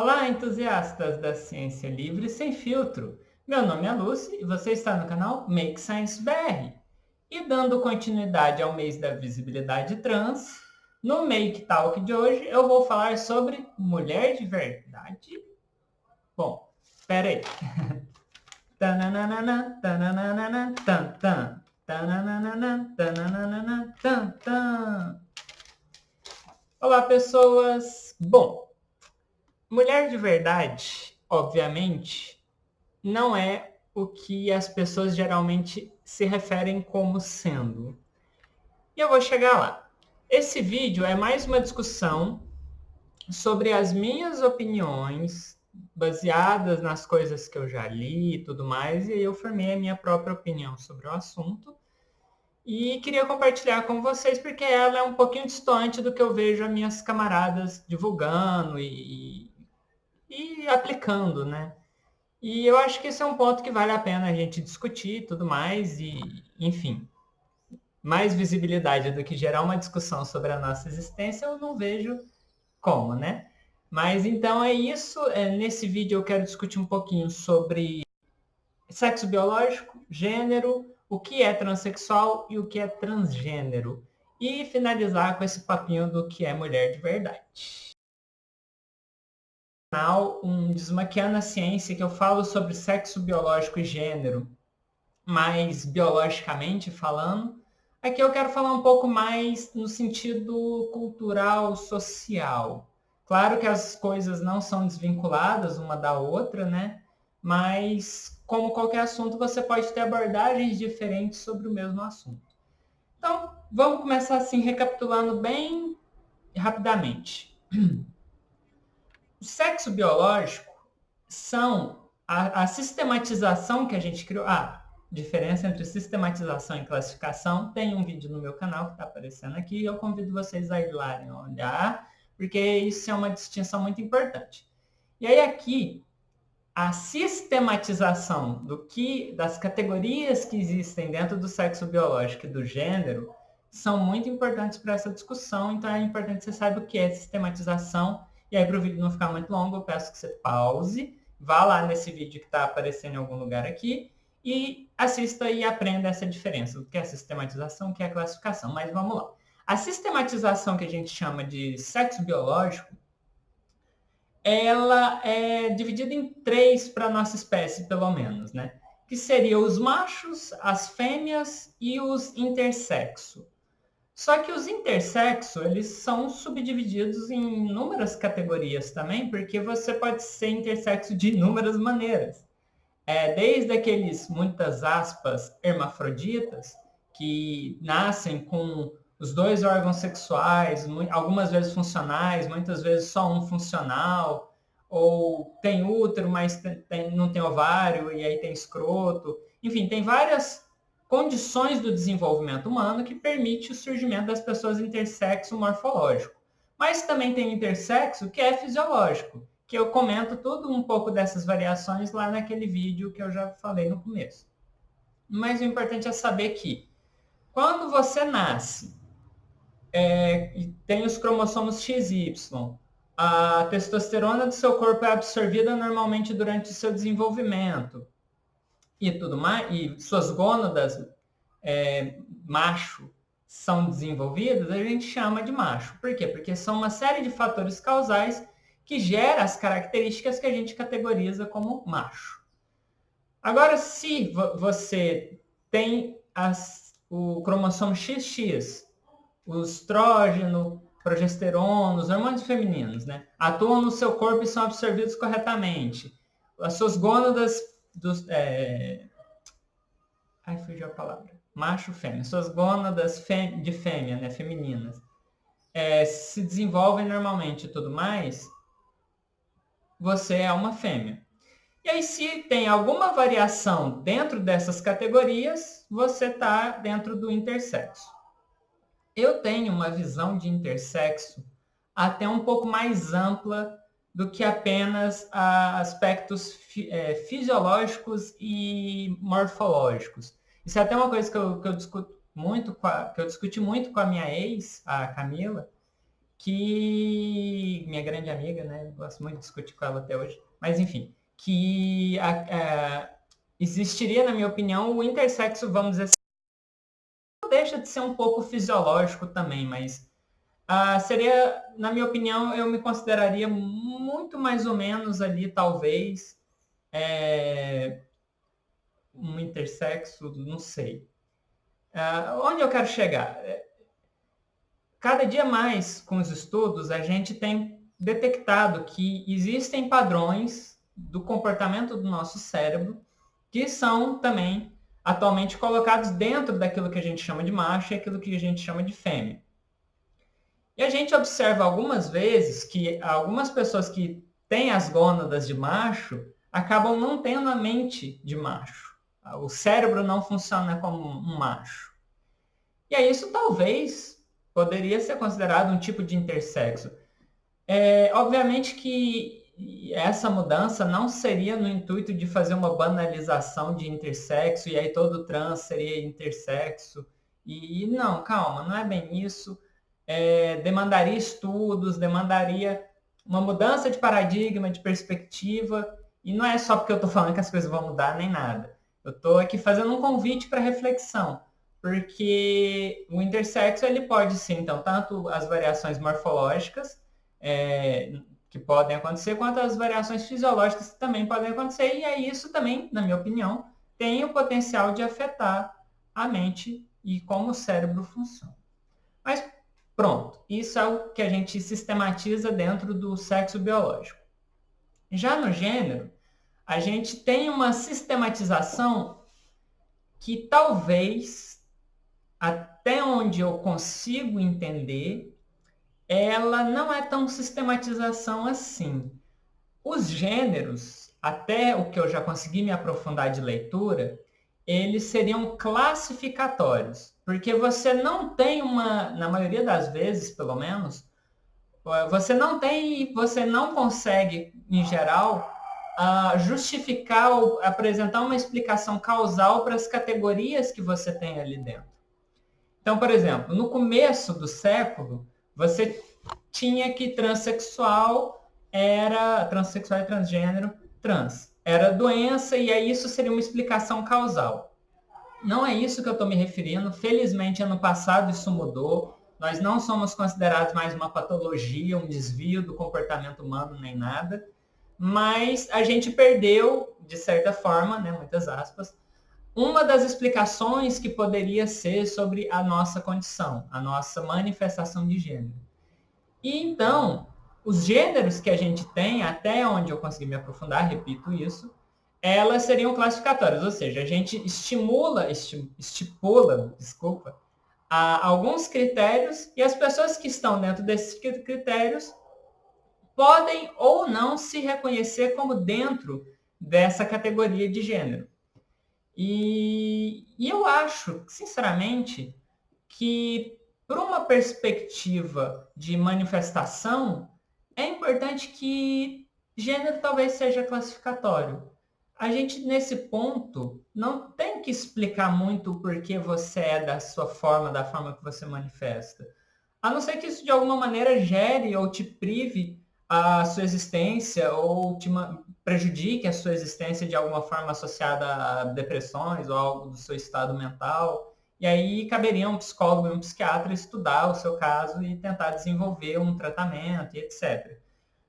Olá, entusiastas da ciência livre sem filtro. Meu nome é Lucy e você está no canal Make Science BR. E dando continuidade ao mês da visibilidade trans, no Make Talk de hoje eu vou falar sobre mulher de verdade. Bom, espera aí. Tananana, tananana, tan, tan. Tananana, tananana, tan, tan. Olá, pessoas. Bom, mulher de verdade, obviamente, não é o que as pessoas geralmente se referem como sendo. E eu vou chegar lá. Esse vídeo é mais uma discussão sobre as minhas opiniões, baseadas nas coisas que eu já li e tudo mais, e eu formei a minha própria opinião sobre o assunto. E queria compartilhar com vocês, porque ela é um pouquinho distante do que eu vejo as minhas camaradas divulgando e aplicando, né? E eu acho que esse é um ponto que vale a pena a gente discutir e tudo mais, e, enfim, mais visibilidade do que gerar uma discussão sobre a nossa existência, eu não vejo como, né? Mas então é isso. Nesse vídeo eu quero discutir um pouquinho sobre sexo biológico, gênero, o que é transexual e o que é transgênero. E finalizar com esse papinho do que é mulher de verdade. Um Desmaquiando a Ciência, que eu falo sobre sexo biológico e gênero, mais biologicamente falando. Aqui eu quero falar um pouco mais no sentido cultural, social. Claro que as coisas não são desvinculadas uma da outra, né? Mas, como qualquer assunto, você pode ter abordagens diferentes sobre o mesmo assunto. Então, vamos começar assim, recapitulando bem rapidamente. O sexo biológico são a sistematização que a gente criou. Diferença entre sistematização e classificação. Tem um vídeo no meu canal que está aparecendo aqui. Eu convido vocês a ir lá e olhar, porque isso é uma distinção muito importante. E aí aqui, a sistematização das categorias que existem dentro do sexo biológico e do gênero são muito importantes para essa discussão. Então é importante que você saiba o que é sistematização. E aí, para o vídeo não ficar muito longo, eu peço que você pause, vá lá nesse vídeo que está aparecendo em algum lugar aqui e assista e aprenda essa diferença, o que é sistematização, o que é classificação. Mas vamos lá. A sistematização que a gente chama de sexo biológico, ela é dividida em três para a nossa espécie, pelo menos, né? Que seriam os machos, as fêmeas e os intersexo. Só que os intersexo, eles são subdivididos em inúmeras categorias também, porque você pode ser intersexo de inúmeras maneiras. Desde aqueles, muitas aspas, hermafroditas, que nascem com os dois órgãos sexuais, algumas vezes funcionais, muitas vezes só um funcional, ou tem útero, mas não tem ovário, e aí tem escroto. Enfim, tem várias condições do desenvolvimento humano que permite o surgimento das pessoas intersexo morfológico. Mas também tem intersexo que é fisiológico, que eu comento tudo um pouco dessas variações lá naquele vídeo que eu já falei no começo. Mas o importante é saber que quando você nasce e tem os cromossomos XY, a testosterona do seu corpo é absorvida normalmente durante o seu desenvolvimento e tudo mais, e suas gônadas macho são desenvolvidas, a gente chama de macho. Por quê? Porque são uma série de fatores causais que geram as características que a gente categoriza como macho. Agora, se você tem o cromossomo XX, o estrógeno, progesterona, os hormônios femininos, né, atuam no seu corpo e são absorvidos corretamente. As suas gônadas fugiu a palavra. Macho, fêmea. Suas gônadas de fêmea, né, femininas, se desenvolvem normalmente e tudo mais, você é uma fêmea. E aí, se tem alguma variação dentro dessas categorias, você está dentro do intersexo. Eu tenho uma visão de intersexo até um pouco mais ampla do que apenas aspectos fisiológicos e morfológicos. Isso é até uma coisa que eu discuti muito com a minha ex, a Camila, que minha grande amiga, né, gosto muito de discutir com ela até hoje, mas enfim, que existiria, na minha opinião, o intersexo, vamos dizer assim, não deixa de ser um pouco fisiológico também, mas seria, na minha opinião, eu me consideraria muito mais ou menos ali, talvez, um intersexo, não sei. Onde eu quero chegar? Cada dia mais, com os estudos, a gente tem detectado que existem padrões do comportamento do nosso cérebro que são também atualmente colocados dentro daquilo que a gente chama de macho e aquilo que a gente chama de fêmea. E a gente observa algumas vezes que algumas pessoas que têm as gônadas de macho acabam não tendo a mente de macho. O cérebro não funciona como um macho. E aí isso talvez poderia ser considerado um tipo de intersexo. Obviamente que essa mudança não seria no intuito de fazer uma banalização de intersexo e aí todo trans seria intersexo. E não, calma, não é bem isso. Demandaria estudos, demandaria uma mudança de paradigma, de perspectiva. E não é só porque eu estou falando que as coisas vão mudar, nem nada. Eu estou aqui fazendo um convite para reflexão. Porque o intersexo ele pode ser, então, tanto as variações morfológicas, que podem acontecer, quanto as variações fisiológicas que também podem acontecer. E aí isso também, na minha opinião, tem o potencial de afetar a mente e como o cérebro funciona. Mas pronto, isso é o que a gente sistematiza dentro do sexo biológico. Já no gênero, a gente tem uma sistematização que talvez, até onde eu consigo entender, ela não é tão sistematização assim. Os gêneros, até o que eu já consegui me aprofundar de leitura, eles seriam classificatórios, porque você não tem na maioria das vezes, pelo menos, você não consegue, em geral, justificar ou apresentar uma explicação causal para as categorias que você tem ali dentro. Então, por exemplo, no começo do século, você tinha que transexual e transgênero, trans. Era doença e aí isso seria uma explicação causal. Não é isso que eu estou me referindo. Felizmente, ano passado isso mudou. Nós não somos considerados mais uma patologia, um desvio do comportamento humano, nem nada. Mas a gente perdeu, de certa forma, né, muitas aspas, uma das explicações que poderia ser sobre a nossa condição, a nossa manifestação de gênero. E então, os gêneros que a gente tem, até onde eu consegui me aprofundar, repito isso, elas seriam classificatórias, ou seja, a gente estipula, alguns critérios e as pessoas que estão dentro desses critérios podem ou não se reconhecer como dentro dessa categoria de gênero. E eu acho, sinceramente, que por uma perspectiva de manifestação, é importante que gênero talvez seja classificatório. A gente, nesse ponto, não tem que explicar muito o porquê você é da sua forma, da forma que você manifesta. A não ser que isso, de alguma maneira, gere ou te prive a sua existência ou prejudique a sua existência de alguma forma associada a depressões ou algo do seu estado mental. E aí caberia um psicólogo e um psiquiatra estudar o seu caso e tentar desenvolver um tratamento e etc.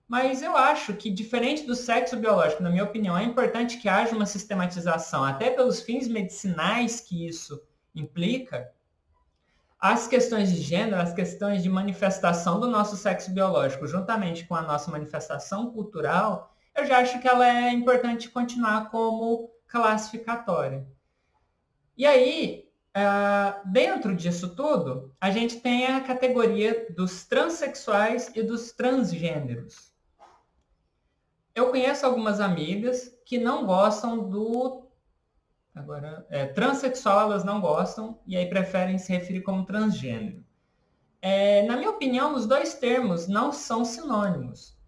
Mas eu acho que, diferente do sexo biológico, na minha opinião, é importante que haja uma sistematização, até pelos fins medicinais que isso implica. As questões de gênero, as questões de manifestação do nosso sexo biológico, juntamente com a nossa manifestação cultural, eu já acho que ela é importante continuar como classificatória. E aí, dentro disso tudo, a gente tem a categoria dos transexuais e dos transgêneros. Eu conheço algumas amigas que não gostam do... transexual elas não gostam e aí preferem se referir como transgênero. Na minha opinião, os dois termos não são sinônimos.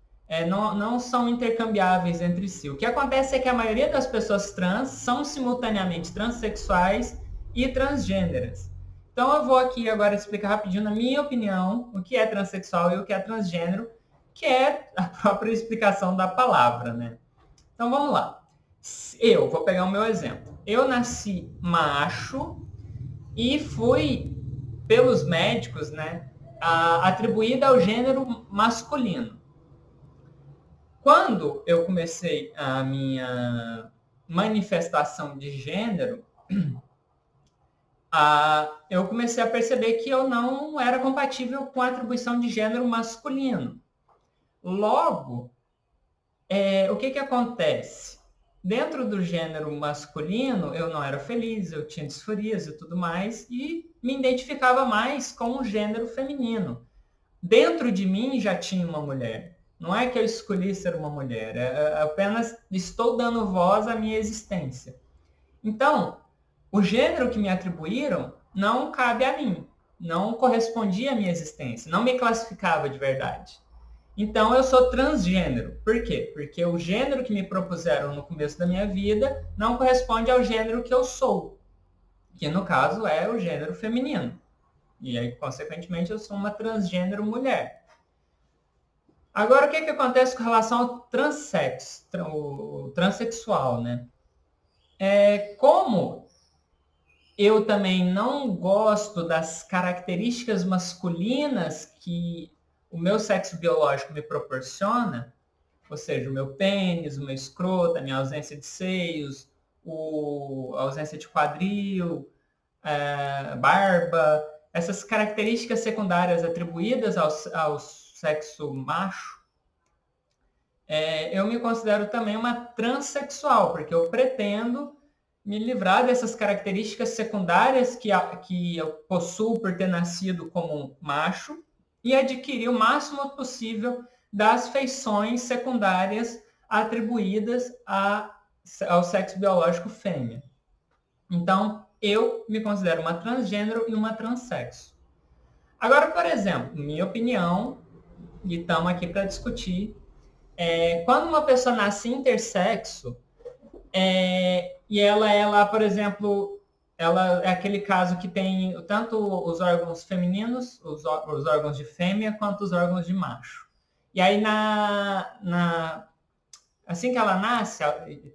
Não são intercambiáveis entre si. O que acontece é que a maioria das pessoas trans são simultaneamente transexuais e transgêneras. Então eu vou aqui agora explicar rapidinho, na minha opinião, o que é transexual e o que é transgênero, que é a própria explicação da palavra, né? Então vamos lá. Eu vou pegar o meu exemplo. Eu nasci macho e fui, pelos médicos, né, atribuída ao gênero masculino. Quando eu comecei a minha manifestação de gênero, eu comecei a perceber que eu não era compatível com a atribuição de gênero masculino. Logo, o que acontece? Dentro do gênero masculino, eu não era feliz, eu tinha disforias e tudo mais, e me identificava mais com o gênero feminino. Dentro de mim já tinha uma mulher. Não é que eu escolhi ser uma mulher, apenas estou dando voz à minha existência. Então, o gênero que me atribuíram não cabe a mim, não correspondia à minha existência, não me classificava de verdade. Então, eu sou transgênero. Por quê? Porque o gênero que me propuseram no começo da minha vida não corresponde ao gênero que eu sou, que no caso é o gênero feminino. E aí, consequentemente, eu sou uma transgênero mulher. Agora, o que acontece com relação ao transexo, o transexual, né? Como eu também não gosto das características masculinas que o meu sexo biológico me proporciona, ou seja, o meu pênis, o meu escroto, a minha ausência de seios, a ausência de quadril, barba, essas características secundárias atribuídas ao sexo macho, eu me considero também uma transexual, porque eu pretendo me livrar dessas características secundárias que eu possuo por ter nascido como um macho e adquirir o máximo possível das feições secundárias atribuídas ao sexo biológico fêmea. Então, eu me considero uma transgênero e uma transexo. Agora, por exemplo, minha opinião, e estamos aqui para discutir, quando uma pessoa nasce intersexo, e ela, por exemplo, ela é aquele caso que tem tanto os órgãos femininos, os órgãos de fêmea, quanto os órgãos de macho. E aí, assim que ela nasce,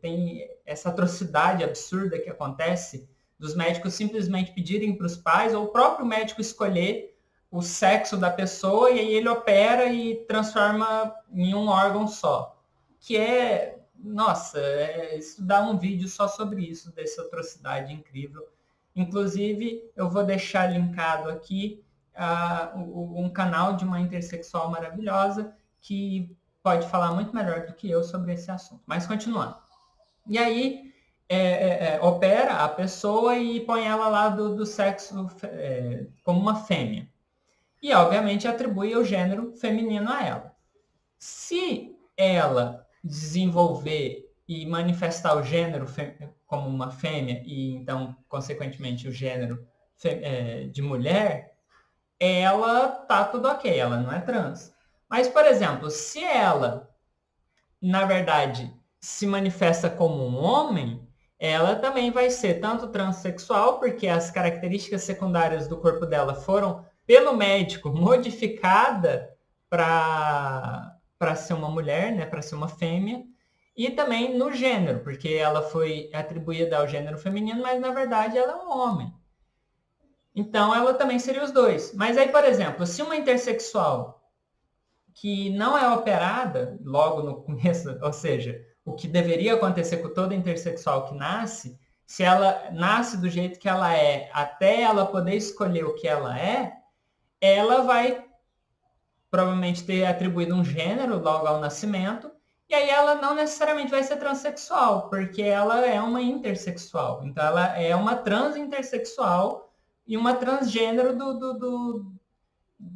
tem essa atrocidade absurda que acontece dos médicos simplesmente pedirem para os pais, ou o próprio médico escolher o sexo da pessoa, e aí ele opera e transforma em um órgão só. Que nossa, isso dá um vídeo só sobre isso, dessa atrocidade incrível. Inclusive, eu vou deixar linkado aqui um canal de uma intersexual maravilhosa que pode falar muito melhor do que eu sobre esse assunto. Mas continuando. E aí, opera a pessoa e põe ela lá do sexo como uma fêmea. E, obviamente, atribui o gênero feminino a ela. Se ela desenvolver e manifestar o gênero como uma fêmea e, então, consequentemente, o gênero de mulher, ela tá tudo ok, ela não é trans. Mas, por exemplo, se ela, na verdade, se manifesta como um homem, ela também vai ser tanto transexual, porque as características secundárias do corpo dela foram, pelo médico, modificada para ser uma mulher, né, para ser uma fêmea, e também no gênero, porque ela foi atribuída ao gênero feminino, mas na verdade ela é um homem. Então ela também seria os dois. Mas aí, por exemplo, se uma intersexual que não é operada logo no começo, ou seja, o que deveria acontecer com toda intersexual que nasce, se ela nasce do jeito que ela é, até ela poder escolher o que ela vai provavelmente ter atribuído um gênero logo ao nascimento, e aí ela não necessariamente vai ser transexual, porque ela é uma intersexual. Então ela é uma transintersexual e uma transgênero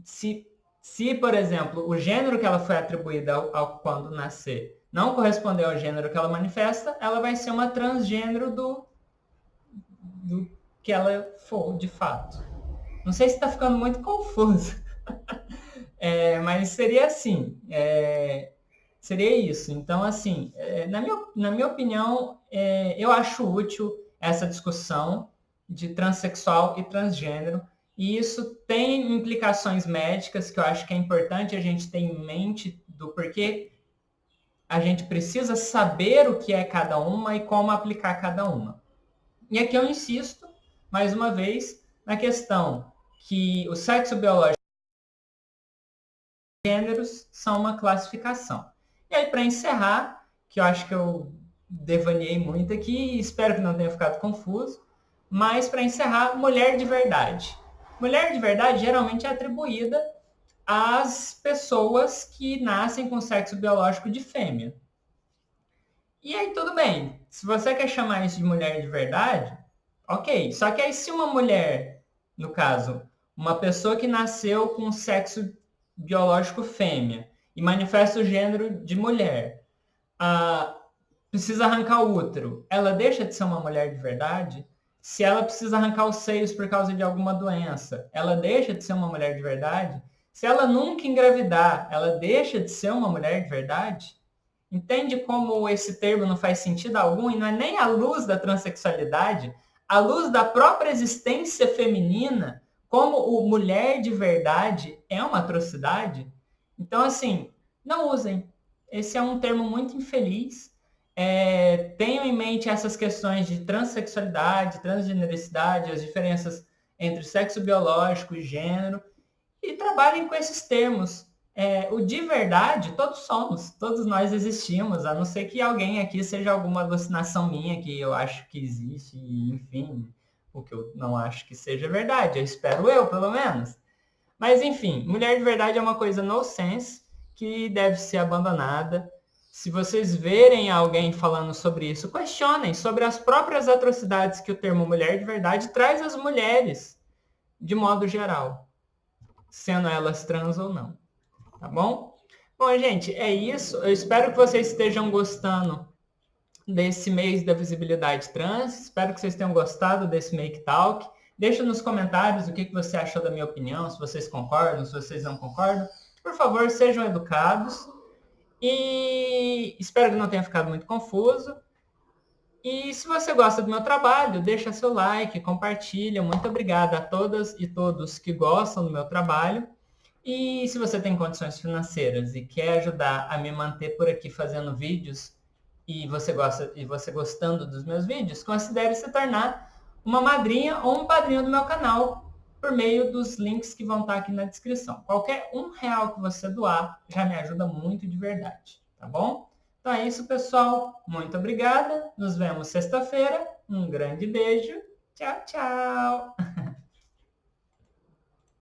se, por exemplo, o gênero que ela foi atribuída quando nascer não corresponder ao gênero que ela manifesta, ela vai ser uma transgênero do que ela for, de fato. Não sei se está ficando muito confuso. Mas seria assim. Seria isso. Então, assim, na minha opinião, eu acho útil essa discussão de transexual e transgênero. E isso tem implicações médicas que eu acho que é importante a gente ter em mente do porquê a gente precisa saber o que é cada uma e como aplicar cada uma. E aqui eu insisto, mais uma vez, na questão que o sexo biológico e gêneros são uma classificação. E aí, para encerrar, que eu acho que eu devaneei muito aqui, espero que não tenha ficado confuso, mas para encerrar, mulher de verdade. Mulher de verdade geralmente é atribuída às pessoas que nascem com sexo biológico de fêmea. E aí tudo bem, se você quer chamar isso de mulher de verdade, ok. Só que aí se uma mulher, no caso, uma pessoa que nasceu com sexo biológico fêmea e manifesta o gênero de mulher, ah, precisa arrancar o útero, ela deixa de ser uma mulher de verdade? Se ela precisa arrancar os seios por causa de alguma doença, ela deixa de ser uma mulher de verdade? Se ela nunca engravidar, ela deixa de ser uma mulher de verdade? Entende como esse termo não faz sentido algum e não é nem à luz da transexualidade, à luz da própria existência feminina, como o mulher de verdade é uma atrocidade? Então, assim, não usem. Esse é um termo muito infeliz. Tenham em mente essas questões de transexualidade, transgenericidade, as diferenças entre sexo biológico e gênero, e trabalhem com esses termos. O de verdade, todos somos, todos nós existimos, a não ser que alguém aqui seja alguma alucinação minha que eu acho que existe, enfim, o que eu não acho que seja verdade, eu espero eu, pelo menos. Mas, enfim, mulher de verdade é uma coisa nonsense que deve ser abandonada. Se vocês verem alguém falando sobre isso, questionem sobre as próprias atrocidades que o termo mulher de verdade traz às mulheres, de modo geral, sendo elas trans ou não. Tá bom? Bom, gente, é isso. Eu espero que vocês estejam gostando desse mês da visibilidade trans. Espero que vocês tenham gostado desse Make Talk. Deixa nos comentários o que você achou da minha opinião, se vocês concordam, se vocês não concordam. Por favor, sejam educados. E espero que não tenha ficado muito confuso. E se você gosta do meu trabalho, deixa seu like, compartilha. Muito obrigado a todas e todos que gostam do meu trabalho. E se você tem condições financeiras e quer ajudar a me manter por aqui fazendo vídeos e você gostando dos meus vídeos, considere se tornar uma madrinha ou um padrinho do meu canal por meio dos links que vão estar aqui na descrição. Qualquer R$ 1 que você doar já me ajuda muito de verdade, tá bom? Então é isso, pessoal. Muito obrigada. Nos vemos sexta-feira. Um grande beijo. Tchau, tchau.